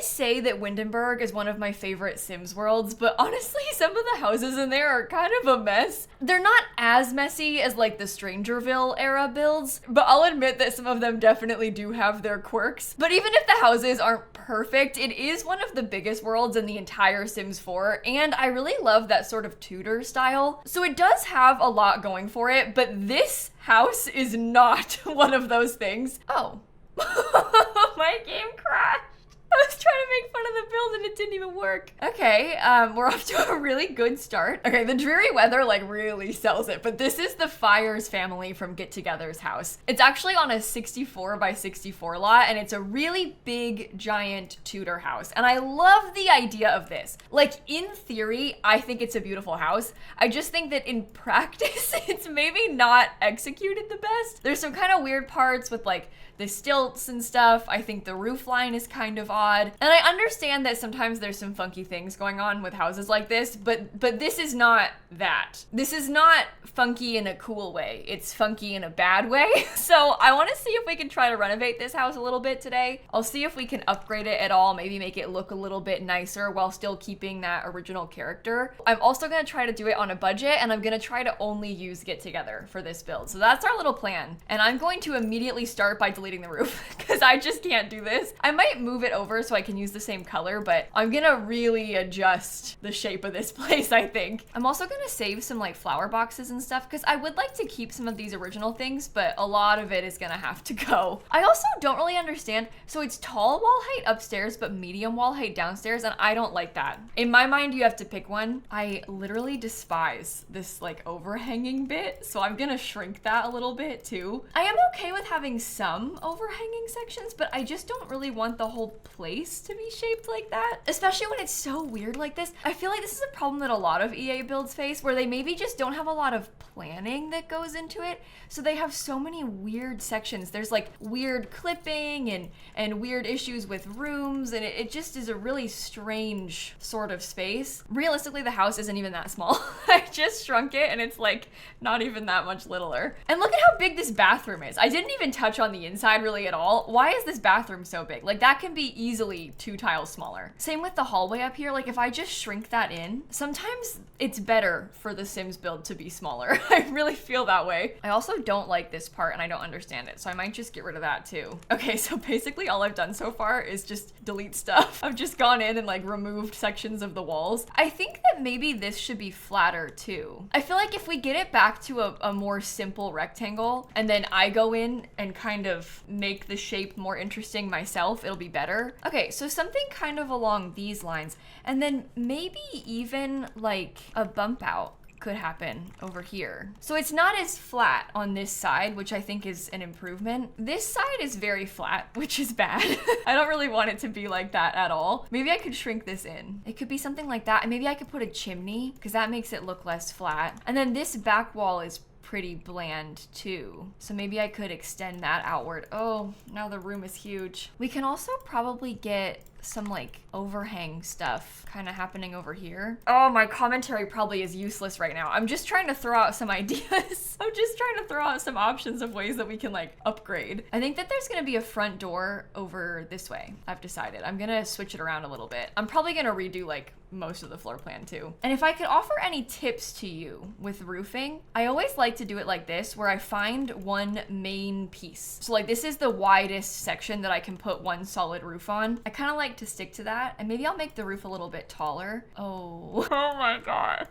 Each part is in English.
always say that Windenburg is one of my favorite Sims worlds, but honestly, some of the houses in there are kind of a mess. They're not as messy as like the Strangerville era builds, but I'll admit that some of them definitely do have their quirks. But even if the houses aren't perfect, it is one of the biggest worlds in the entire Sims 4, and I really love that sort of Tudor style. So it does have a lot going for it, but this house is not one of those things. Oh. My game crashed. I was trying to make fun of the build and it didn't even work. Okay, we're off to a really good start. Okay, the dreary weather like really sells it, but this is the Fyres family from Get Together's house. It's actually on a 64 by 64 lot, and it's a really big, giant Tudor house. And I love the idea of this. Like, in theory, I think it's a beautiful house. I just think that in practice, it's maybe not executed the best. There's some kind of weird parts with like the stilts and stuff. I think the roof line is kind of odd. And I understand that sometimes there's some funky things going on with houses like this, but this is not that. This is not funky in a cool way. It's funky in a bad way. So I want to see if we can try to renovate this house a little bit today. I'll see if we can upgrade it at all, maybe make it look a little bit nicer while still keeping that original character. I'm also going to try to do it on a budget, and I'm going to try to only use Get Together for this build. So that's our little plan. And I'm going to immediately start by deleting the roof because I just can't do this. I might move it over so I can use the same color, but I'm gonna really adjust the shape of this place, I think. I'm also gonna save some like flower boxes and stuff because I would like to keep some of these original things, but a lot of it is gonna have to go. I also don't really understand. So it's tall wall height upstairs, but medium wall height downstairs, and I don't like that. In my mind, you have to pick one. I literally despise this like overhanging bit, so I'm gonna shrink that a little bit too. I am okay with having some overhanging sections, but I just don't really want the whole place to be shaped like that, especially when it's so weird like this. I feel like this is a problem that a lot of EA builds face, where they maybe just don't have a lot of planning that goes into it, so they have so many weird sections. There's like weird clipping and weird issues with rooms, and it just is a really strange sort of space. Realistically, the house isn't even that small. I just shrunk it and it's like not even that much littler. And look at how big this bathroom is. I didn't even touch on the inside really at all. Why is this bathroom so big? Like, that can be easily 2 tiles smaller. Same with the hallway up here. Like, if I just shrink that in, sometimes it's better for the Sims build to be smaller. I really feel that way. I also don't like this part and I don't understand it, so I might just get rid of that too. Okay, so basically all I've done so far is just delete stuff. I've just gone in and like removed sections of the walls. I think that maybe this should be flatter too. I feel like if we get it back to a more simple rectangle, and then I go in and kind of make the shape more interesting myself, it'll be better. Okay, so something kind of along these lines, and then maybe even like a bump out could happen over here. So it's not as flat on this side, which I think is an improvement. This side is very flat, which is bad. I don't really want it to be like that at all. Maybe I could shrink this in. It could be something like that, and maybe I could put a chimney because that makes it look less flat. And then this back wall is pretty bland too, so maybe I could extend that outward. Oh, now the room is huge. We can also probably get some like overhang stuff kind of happening over here. Oh, my commentary probably is useless right now. I'm just trying to throw out some ideas. I'm just trying to throw out some options of ways that we can like upgrade. I think that there's gonna be a front door over this way. I've decided I'm gonna switch it around a little bit. I'm probably gonna redo like most of the floor plan too. And if I could offer any tips to you with roofing, I always like to do it like this, where I find one main piece. So like this is the widest section that I can put one solid roof on. I kind of like to stick to that, and maybe I'll make the roof a little bit taller. Oh my god.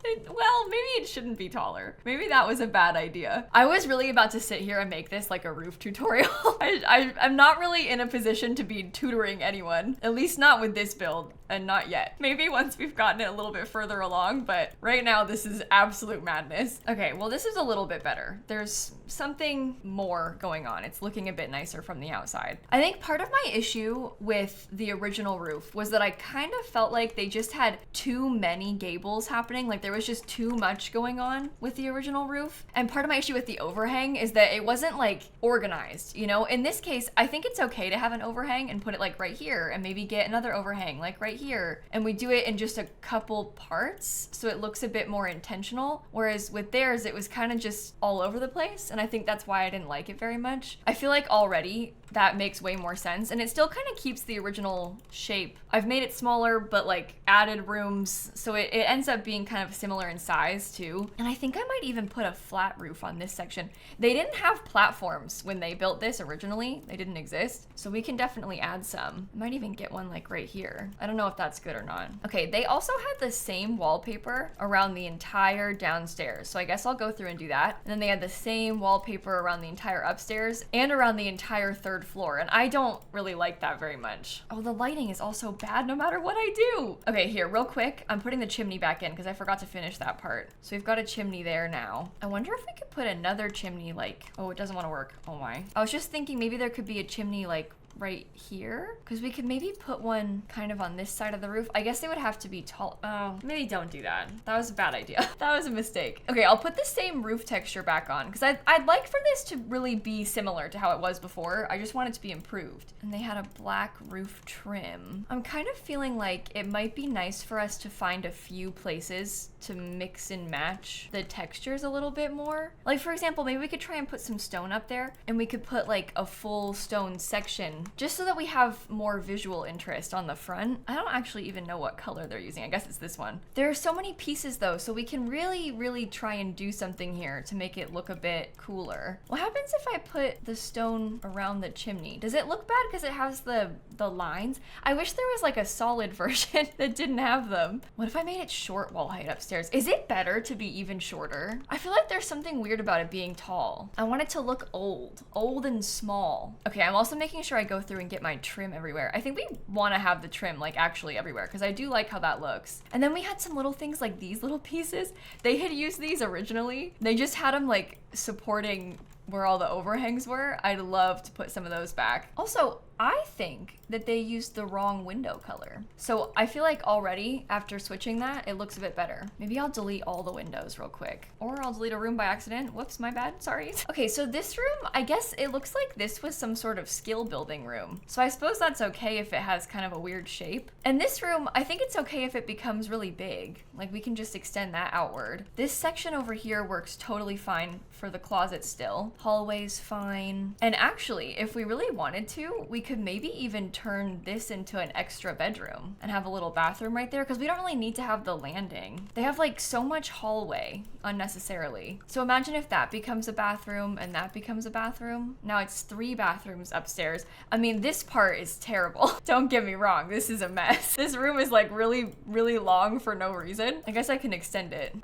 Well, maybe it shouldn't be taller. Maybe that was a bad idea. I was really about to sit here and make this like a roof tutorial. I'm not really in a position to be tutoring anyone, at least not with this build, and not yet. Maybe once we've gotten it a little bit further along, but right now this is absolute madness. Okay, well this is a little bit better. There's something more going on. It's looking a bit nicer from the outside. I think part of my issue with the original roof was that I kind of felt like they just had too many gables happening. Like there was just too much going on with the original roof. And part of my issue with the overhang is that it wasn't like organized, you know? In this case, I think it's okay to have an overhang and put it like right here, and maybe get another overhang like right here. And we do it in just a couple parts, so it looks a bit more intentional. Whereas with theirs, it was kind of just all over the place. And and I think that's why I didn't like it very much. I feel like already that makes way more sense, and it still kind of keeps the original shape. I've made it smaller, but like added rooms, so it ends up being kind of similar in size too. And I think I might even put a flat roof on this section. They didn't have platforms when they built this originally. They didn't exist, so we can definitely add some. I might even get one like right here. I don't know if that's good or not. Okay, they also had the same wallpaper around the entire downstairs, so I guess I'll go through and do that. And then they had the same wallpaper around the entire upstairs and around the entire third floor, and I don't really like that very much. Oh, the lighting is also bad no matter what I do. Okay, here, real quick, I'm putting the chimney back in because I forgot to finish that part. So we've got a chimney there now. I wonder if we could put another chimney like, oh, it doesn't want to work. Oh my. I was just thinking maybe there could be a chimney like right here, because we could maybe put one kind of on this side of the roof. I guess they would have to be tall. Oh, maybe don't do that. That was a bad idea. That was a mistake. Okay, I'll put the same roof texture back on because I'd like for this to really be similar to how it was before. I just want it to be improved. And they had a black roof trim. I'm kind of feeling like it might be nice for us to find a few places to mix and match the textures a little bit more. Like for example, maybe we could try and put some stone up there, and we could put like a full stone section just so that we have more visual interest on the front. I don't actually even know what color they're using. I guess it's this one. There are so many pieces though, so we can really try and do something here to make it look a bit cooler. What happens if I put the stone around the chimney? Does it look bad because it has the lines? I wish there was like a solid version that didn't have them. What if I made it short wall height upstairs? Is it better to be even shorter? I feel like there's something weird about it being tall. I want it to look old and small. Okay, I'm also making sure I go through and get my trim everywhere. I think we want to have the trim like actually everywhere because I do like how that looks. And then we had some little things like these little pieces. They had used these originally. They just had them like supporting where all the overhangs were. I'd love to put some of those back. Also, I think that they used the wrong window color. So I feel like already after switching that, it looks a bit better. Maybe I'll delete all the windows real quick, or I'll delete a room by accident. Whoops, my bad, sorry. Okay, so this room, I guess it looks like this was some sort of skill building room. So I suppose that's okay if it has kind of a weird shape. And this room, I think it's okay if it becomes really big. Like we can just extend that outward. This section over here works totally fine for the closet still. Hallway's fine. And actually, if we really wanted to, we could maybe even turn this into an extra bedroom and have a little bathroom right there, because we don't really need to have the landing. They have like so much hallway unnecessarily. So imagine if that becomes a bathroom and that becomes a bathroom. Now it's 3 bathrooms upstairs. I mean, this part is terrible. Don't get me wrong, this is a mess. This room is like really long for no reason. I guess I can extend it.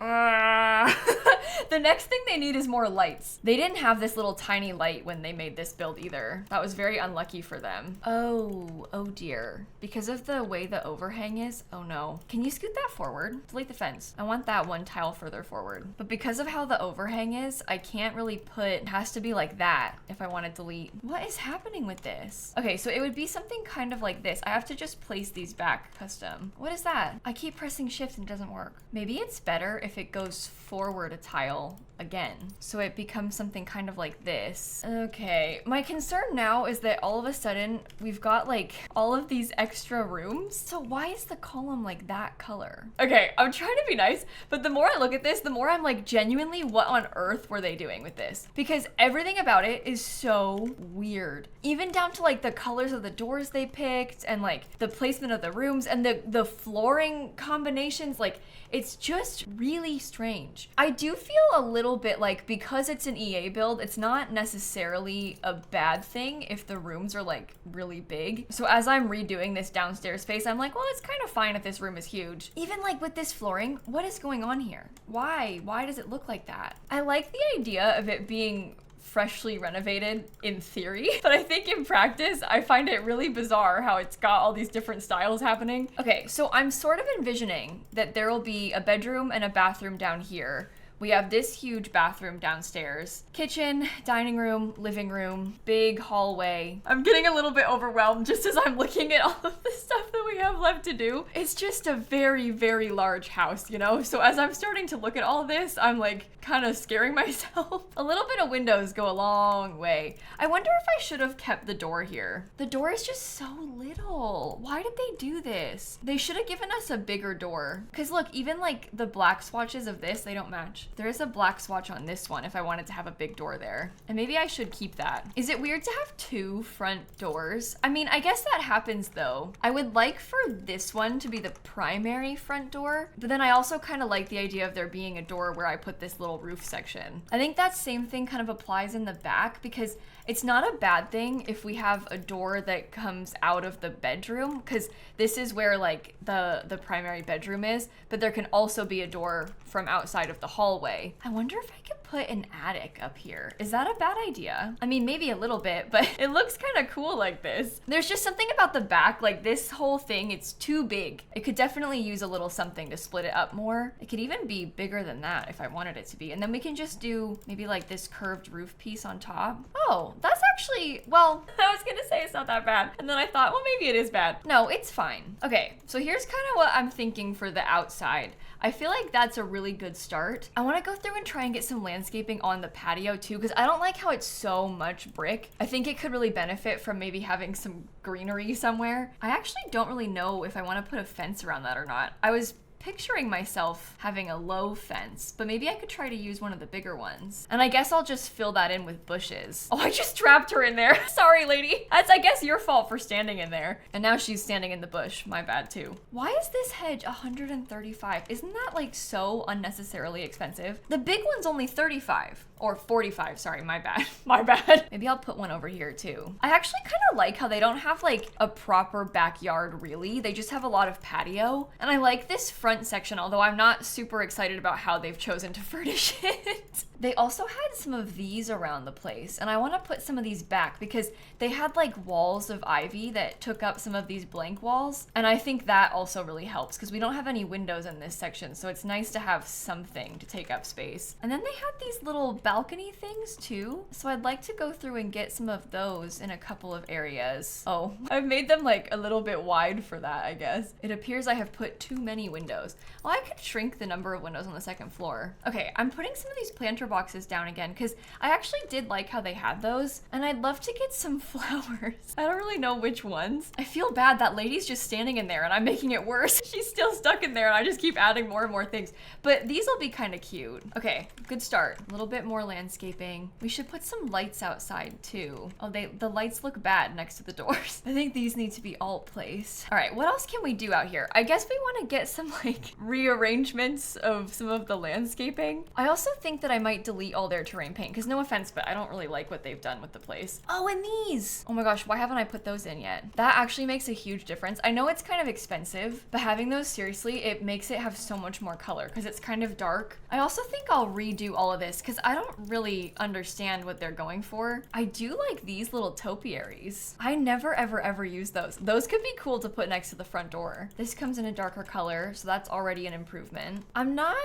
The next thing they need is more lights. They didn't have this little tiny light when they made this build either. That was very unlucky for them. Oh dear. Because of the way the overhang is, oh no. Can you scoot that forward? Delete the fence. I want that one tile further forward. But because of how the overhang is, I can't really put, it has to be like that if I want to delete. What is happening with this? Okay, so it would be something kind of like this. I have to just place these back custom. What is that? I keep pressing shift and it doesn't work. Maybe it's better if it goes forward a tile again, so it becomes something kind of like this. Okay, my concern now is that all of a sudden we've got like all of these extra rooms. So why is the column like that color? Okay, I'm trying to be nice, but the more I look at this, the more I'm like, genuinely, what on earth were they doing with this? Because everything about it is so weird. Even down to like the colors of the doors they picked and like the placement of the rooms and the flooring combinations, like it's just really strange. I do feel a little bit like, because it's an EA build, it's not necessarily a bad thing if the rooms are like really big. So as I'm redoing this downstairs space, I'm like, well, it's kind of fine if this room is huge. Even like with this flooring, what is going on here? Why does it look like that? I like the idea of it being freshly renovated in theory, but I think in practice, I find it really bizarre how it's got all these different styles happening. Okay, so I'm sort of envisioning that there will be a bedroom and a bathroom down here. We have this huge bathroom downstairs, kitchen, dining room, living room, big hallway. I'm getting a little bit overwhelmed just as I'm looking at all of the stuff that we have left to do. It's just a very, very large house, you know? So as I'm starting to look at all this, I'm like kind of scaring myself. A little bit of windows go a long way. I wonder if I should have kept the door here. The door is just so little. Why did they do this? They should have given us a bigger door. Because look, even like the black swatches of this, they don't match. There is a black swatch on this one if I wanted to have a big door there. And maybe I should keep that. Is it weird to have two front doors? I mean, I guess that happens though. I would like for this one to be the primary front door, but then I also kind of like the idea of there being a door where I put this little roof section. I think that same thing kind of applies in the back because it's not a bad thing if we have a door that comes out of the bedroom, because this is where like the primary bedroom is, but there can also be a door from outside of the hallway. I wonder if I could put an attic up here. Is that a bad idea? I mean, maybe a little bit, but it looks kind of cool like this. There's just something about the back, like this whole thing, it's too big. It could definitely use a little something to split it up more. It could even be bigger than that if I wanted it to be. And then we can just do maybe like this curved roof piece on top. Oh, that's actually, well, I was gonna say it's not that bad. And then I thought, well, maybe it is bad. No, it's fine. Okay, so here's kind of what I'm thinking for the outside. I feel like that's a really good start. I want to go through and try and get some landscaping on the patio too, because I don't like how it's so much brick. I think it could really benefit from maybe having some greenery somewhere. I actually don't really know if I want to put a fence around that or not. I was picturing myself having a low fence, but maybe I could try to use one of the bigger ones. And I guess I'll just fill that in with bushes. Oh, I just trapped her in there. Sorry, lady. That's, I guess, your fault for standing in there. And now she's standing in the bush. My bad, too. Why is this hedge 135? Isn't that like so unnecessarily expensive? The big one's only 35. Or 45, sorry, my bad. My bad. Maybe I'll put one over here too. I actually kind of like how they don't have like a proper backyard really. They just have a lot of patio. And I like this front section, although I'm not super excited about how they've chosen to furnish it. They also had some of these around the place, and I want to put some of these back because they had like walls of ivy that took up some of these blank walls. And I think that also really helps because we don't have any windows in this section. So it's nice to have something to take up space. And then they had these little balcony things too. So I'd like to go through and get some of those in a couple of areas. Oh, I've made them like a little bit wide for that, I guess. It appears I have put too many windows. Well, I could shrink the number of windows on the second floor. Okay, I'm putting some of these planter boxes down again because I actually did like how they had those, and I'd love to get some flowers. I don't really know which ones. I feel bad that lady's just standing in there and I'm making it worse. She's still stuck in there and I just keep adding more and more things. But these will be kind of cute. Okay, good start. A little bit more landscaping. We should put some lights outside too. Oh, the lights look bad next to the doors. I think these need to be all placed. All right, what else can we do out here? I guess we want to get some like rearrangements of some of the landscaping. I also think that I might delete all their terrain paint because no offense, but I don't really like what they've done with the place. Oh, and these. Oh my gosh, why haven't I put those in yet? That actually makes a huge difference. I know it's kind of expensive, but having those, seriously, it makes it have so much more color because it's kind of dark. I also think I'll redo all of this because I don't really understand what they're going for. I do like these little topiaries. I never ever use those. Those could be cool to put next to the front door. This comes in a darker color, so that's already an improvement. I'm not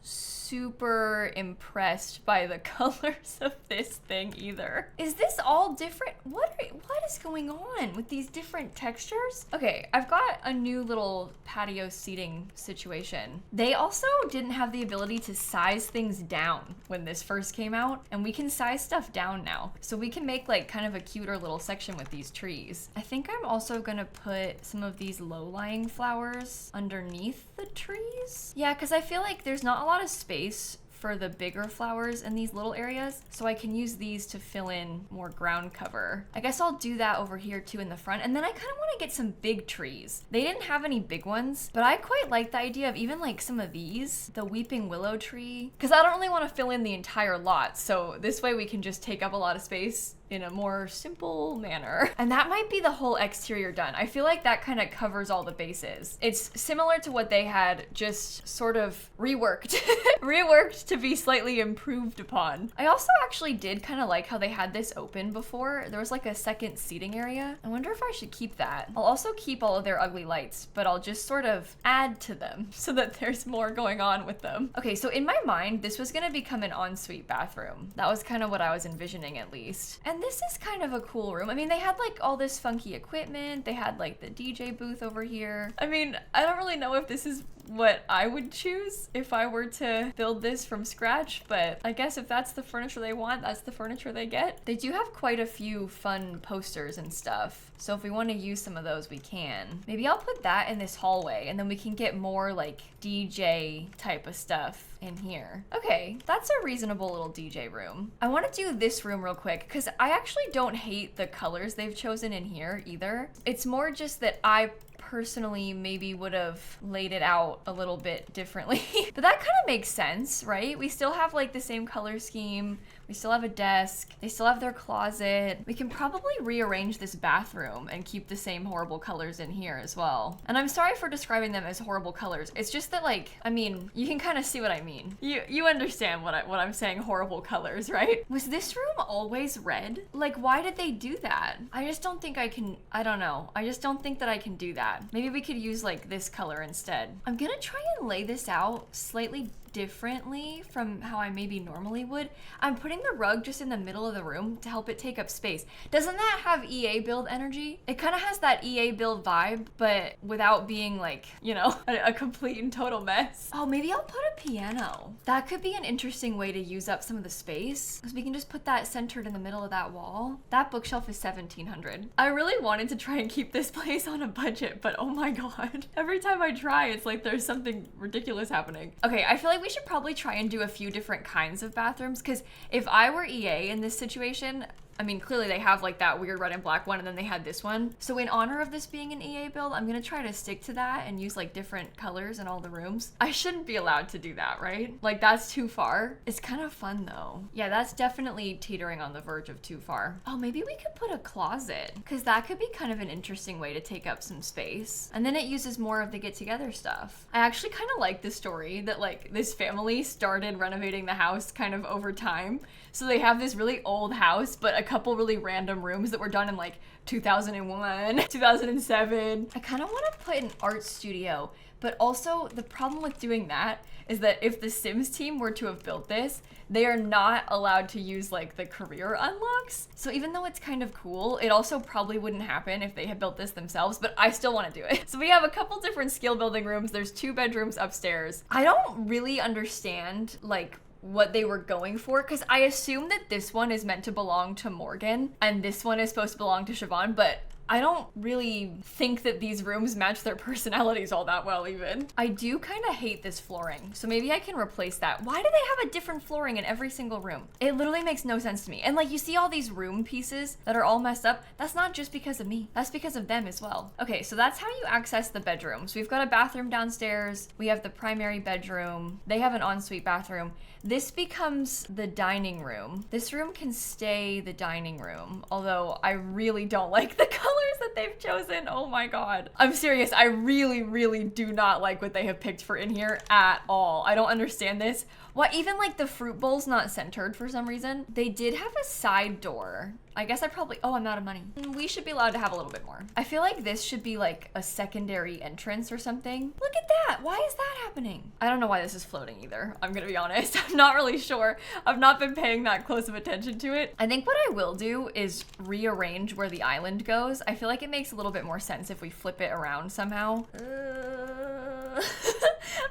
super impressed by the colors of this thing either. Is this all different? What is going on with these different textures? Okay, I've got a new little patio seating situation. They also didn't have the ability to size things down when this first came out, and we can size stuff down now. So we can make like kind of a cuter little section with these trees. I think I'm also gonna put some of these low-lying flowers underneath the trees. Yeah, because I feel like there's not a lot of space for the bigger flowers in these little areas, so I can use these to fill in more ground cover. I guess I'll do that over here too in the front, and then I kind of want to get some big trees. They didn't have any big ones, but I quite like the idea of even like some of these, the weeping willow tree, because I don't really want to fill in the entire lot, so this way we can just take up a lot of space in a more simple manner. And that might be the whole exterior done. I feel like that kind of covers all the bases. It's similar to what they had, just sort of reworked. Reworked to be slightly improved upon. I also actually did kind of like how they had this open before. There was like a second seating area. I wonder if I should keep that. I'll also keep all of their ugly lights, but I'll just sort of add to them so that there's more going on with them. Okay, so in my mind, this was gonna become an ensuite bathroom. That was kind of what I was envisioning at least. And And this is kind of a cool room. I mean, they had like all this funky equipment. They had like the DJ booth over here. I mean, I don't really know if this is what I would choose if I were to build this from scratch, but I guess if that's the furniture they want, that's the furniture they get. They do have quite a few fun posters and stuff, so if we want to use some of those, we can. Maybe I'll put that in this hallway, and then we can get more like DJ type of stuff in here. Okay, that's a reasonable little DJ room. I want to do this room real quick because I actually don't hate the colors they've chosen in here either. It's more just that I personally maybe would have laid it out a little bit differently. But that kind of makes sense, right? We still have like the same color scheme. We still have a desk. They still have their closet. We can probably rearrange this bathroom and keep the same horrible colors in here as well. And I'm sorry for describing them as horrible colors. It's just that, like, I mean, you can kind of see what I mean. You understand what I'm saying, horrible colors, right? Was this room always red? Like, why did they do that? I just don't think I can, I don't know. I just don't think that I can do that. Maybe we could use like this color instead. I'm gonna try and lay this out slightly differently from how I maybe normally would. I'm putting the rug just in the middle of the room to help it take up space. Doesn't that have EA build energy? It kind of has that EA build vibe, but without being like, you know, a complete and total mess. Oh, maybe I'll put a piano. That could be an interesting way to use up some of the space, because we can just put that centered in the middle of that wall. That bookshelf is $1,700. I really wanted to try and keep this place on a budget, but oh my god. Every time I try, it's like there's something ridiculous happening. Okay, I feel like we should probably try and do a few different kinds of bathrooms, because if I were EA in this situation, I mean, clearly they have like that weird red and black one, and then they had this one. So in honor of this being an EA build, I'm gonna try to stick to that and use like different colors in all the rooms. I shouldn't be allowed to do that, right? Like that's too far. It's kind of fun though. Yeah, that's definitely teetering on the verge of too far. Oh, maybe we could put a closet, because that could be kind of an interesting way to take up some space. And then it uses more of the get together stuff. I actually kind of like the story that like this family started renovating the house kind of over time. So they have this really old house, but a couple really random rooms that were done in like 2001, 2007. I kind of want to put an art studio, but also the problem with doing that is that if the Sims team were to have built this, they are not allowed to use like the career unlocks. So even though it's kind of cool, it also probably wouldn't happen if they had built this themselves, but I still want to do it. So we have a couple different skill building rooms. There's 2 bedrooms upstairs. I don't really understand like what they were going for, because I assume that this one is meant to belong to Morgan and this one is supposed to belong to Siobhan, but I don't really think that these rooms match their personalities all that well even. I do kind of hate this flooring, so maybe I can replace that. Why do they have a different flooring in every single room? It literally makes no sense to me. And like you see all these room pieces that are all messed up, that's not just because of me, that's because of them as well. Okay, so that's how you access the bedrooms. We've got a bathroom downstairs, we have the primary bedroom, they have an ensuite bathroom. This becomes the dining room. This room can stay the dining room, although I really don't like the colors that they've chosen. Oh my god. I'm serious, I really do not like what they have picked for in here at all. I don't understand this. Why even like the fruit bowl's not centered for some reason. They did have a side door. I guess oh, I'm out of money. We should be allowed to have a little bit more. I feel like this should be like a secondary entrance or something. Look at that, why is that happening? I don't know why this is floating either, I'm gonna be honest. I'm not really sure. I've not been paying that close of attention to it. I think what I will do is rearrange where the island goes. I feel like it makes a little bit more sense if we flip it around somehow.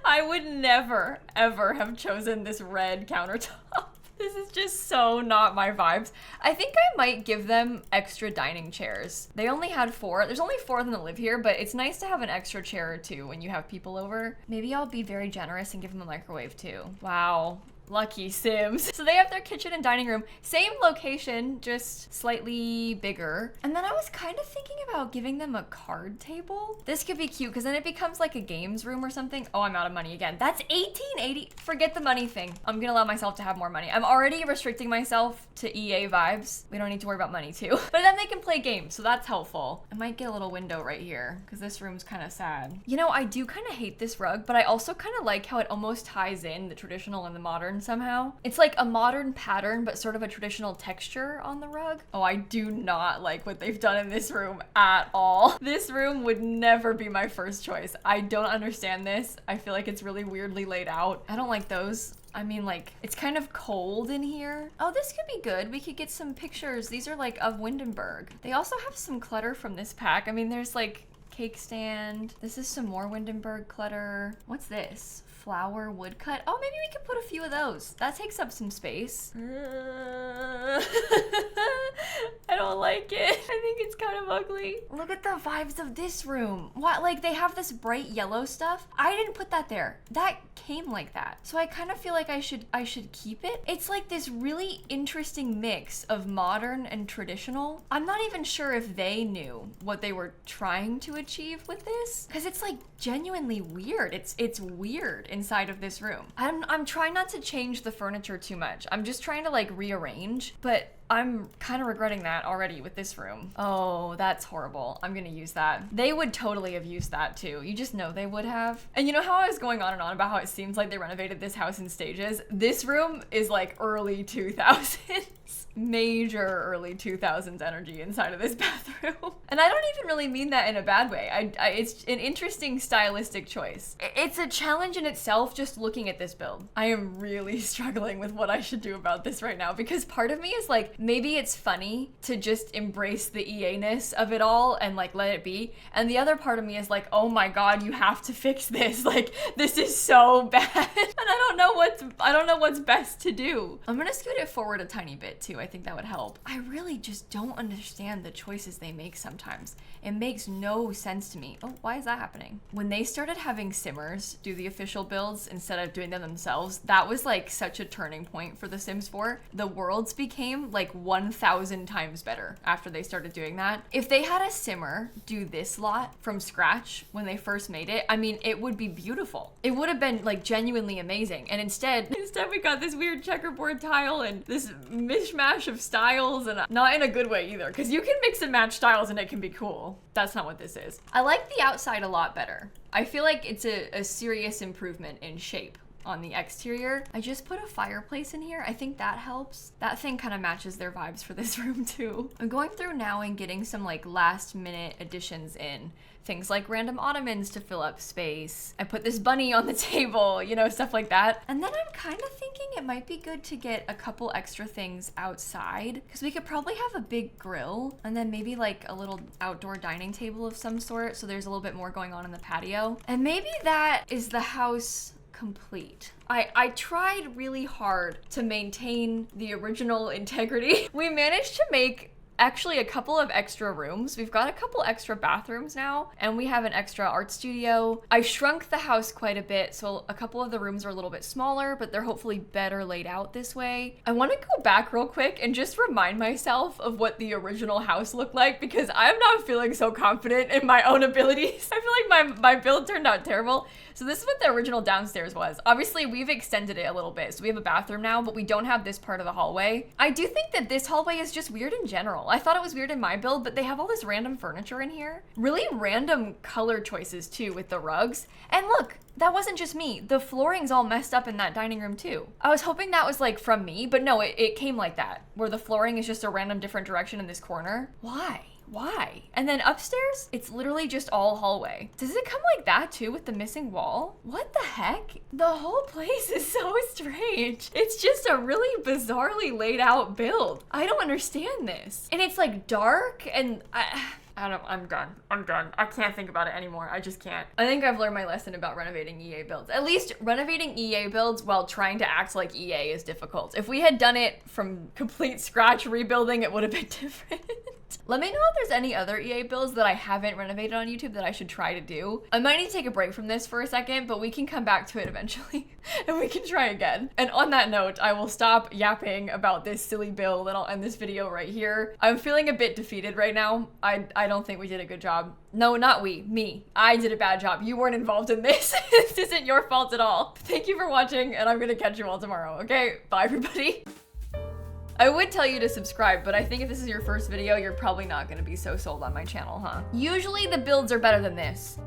I would never, ever have chosen this red countertop. This is just so not my vibes. I think I might give them extra dining chairs. They only had 4. There's only 4 of them that live here, but it's nice to have an extra chair or 2 when you have people over. Maybe I'll be very generous and give them a microwave too. Wow. Lucky Sims. So they have their kitchen and dining room, same location, just slightly bigger. And then I was kind of thinking about giving them a card table. This could be cute because then it becomes like a games room or something. Oh, I'm out of money again. That's $18.80. Forget the money thing. I'm gonna allow myself to have more money. I'm already restricting myself to EA vibes. We don't need to worry about money too. But then they can play games, so that's helpful. I might get a little window right here because this room's kind of sad. You know, I do kind of hate this rug, but I also kind of like how it almost ties in the traditional and the modern modern somehow. It's like a modern pattern, but sort of a traditional texture on the rug. Oh, I do not like what they've done in this room at all. This room would never be my first choice. I don't understand this. I feel like it's really weirdly laid out. I don't like those. I mean, like, it's kind of cold in here. Oh, this could be good. We could get some pictures. These are like of Windenburg. They also have some clutter from this pack. I mean, there's like cake stand. This is some more Windenburg clutter. What's this? Flower woodcut. Oh, maybe we could put a few of those. That takes up some space. I don't like it. I think it's kind of ugly. Look at the vibes of this room. What, like they have this bright yellow stuff? I didn't put that there. That came like that. So I kind of feel like I should keep it. It's like this really interesting mix of modern and traditional. I'm not even sure if they knew what they were trying to achieve with this, because it's like genuinely weird. It's weird inside of this room. I'm trying not to change the furniture too much. I'm just trying to like rearrange, but I'm kind of regretting that already with this room. Oh, that's horrible. I'm gonna use that. They would totally have used that too. You just know they would have. And you know how I was going on and on about how it seems like they renovated this house in stages? This room is like early 2000s. Major early 2000s energy inside of this bathroom. And I don't even really mean that in a bad way. It's an interesting stylistic choice. It's a challenge in itself just looking at this build. I am really struggling with what I should do about this right now, because part of me is like, maybe it's funny to just embrace the EA-ness of it all and like let it be. And the other part of me is like, oh my God, you have to fix this. Like, this is so bad. And I don't know what's best to do. I'm gonna scoot it forward a tiny bit too. I think that would help. I really just don't understand the choices they make sometimes. It makes no sense to me. Oh, why is that happening? When they started having Simmers do the official builds instead of doing them themselves, that was like such a turning point for The Sims 4. The worlds became like 1,000 times better after they started doing that. If they had a Simmer do this lot from scratch when they first made it, I mean, it would be beautiful. It would have been like genuinely amazing. And instead we got this weird checkerboard tile and this mishmash of styles, and not in a good way either, because you can mix and match styles and it can be cool. That's not what this is. I like the outside a lot better. I feel like it's a serious improvement in shape on the exterior. I just put a fireplace in here. I think that helps. That thing kind of matches their vibes for this room too. I'm going through now and getting some like last minute additions in. Things like random ottomans to fill up space. I put this bunny on the table, you know, stuff like that. And then I'm kind of thinking it might be good to get a couple extra things outside, because we could probably have a big grill and then maybe like a little outdoor dining table of some sort, so there's a little bit more going on in the patio. And maybe that is the house complete. I tried really hard to maintain the original integrity. We managed to make actually a couple of extra rooms. We've got a couple extra bathrooms now, and we have an extra art studio. I shrunk the house quite a bit, so a couple of the rooms are a little bit smaller, but they're hopefully better laid out this way. I want to go back real quick and just remind myself of what the original house looked like, because I'm not feeling so confident in my own abilities. I feel like my build turned out terrible. So this is what the original downstairs was. Obviously, we've extended it a little bit, so we have a bathroom now, but we don't have this part of the hallway. I do think that this hallway is just weird in general. I thought it was weird in my build, but they have all this random furniture in here. Really random color choices too with the rugs. And look, that wasn't just me. The flooring's all messed up in that dining room too. I was hoping that was like from me, but no, it came like that, where the flooring is just a random different direction in this corner. Why? Why? And then upstairs, it's literally just all hallway. Does it come like that too with the missing wall? What the heck? The whole place is so strange. It's just a really bizarrely laid out build. I don't understand this. And it's like dark, and I'm done. I can't think about it anymore. I just can't. I think I've learned my lesson about renovating EA builds. At least renovating EA builds while trying to act like EA is difficult. If we had done it from complete scratch rebuilding, it would have been different. Let me know if there's any other EA builds that I haven't renovated on YouTube that I should try to do. I might need to take a break from this for a second, but we can come back to it eventually and we can try again. And on that note, I will stop yapping about this silly build and I'll end this video right here. I'm feeling a bit defeated right now. I don't think we did a good job. No, not we, me. I did a bad job. You weren't involved in this. This isn't your fault at all. Thank you for watching, and I'm gonna catch you all tomorrow, okay? Bye, everybody. I would tell you to subscribe, but I think if this is your first video, you're probably not gonna be so sold on my channel, huh? Usually the builds are better than this.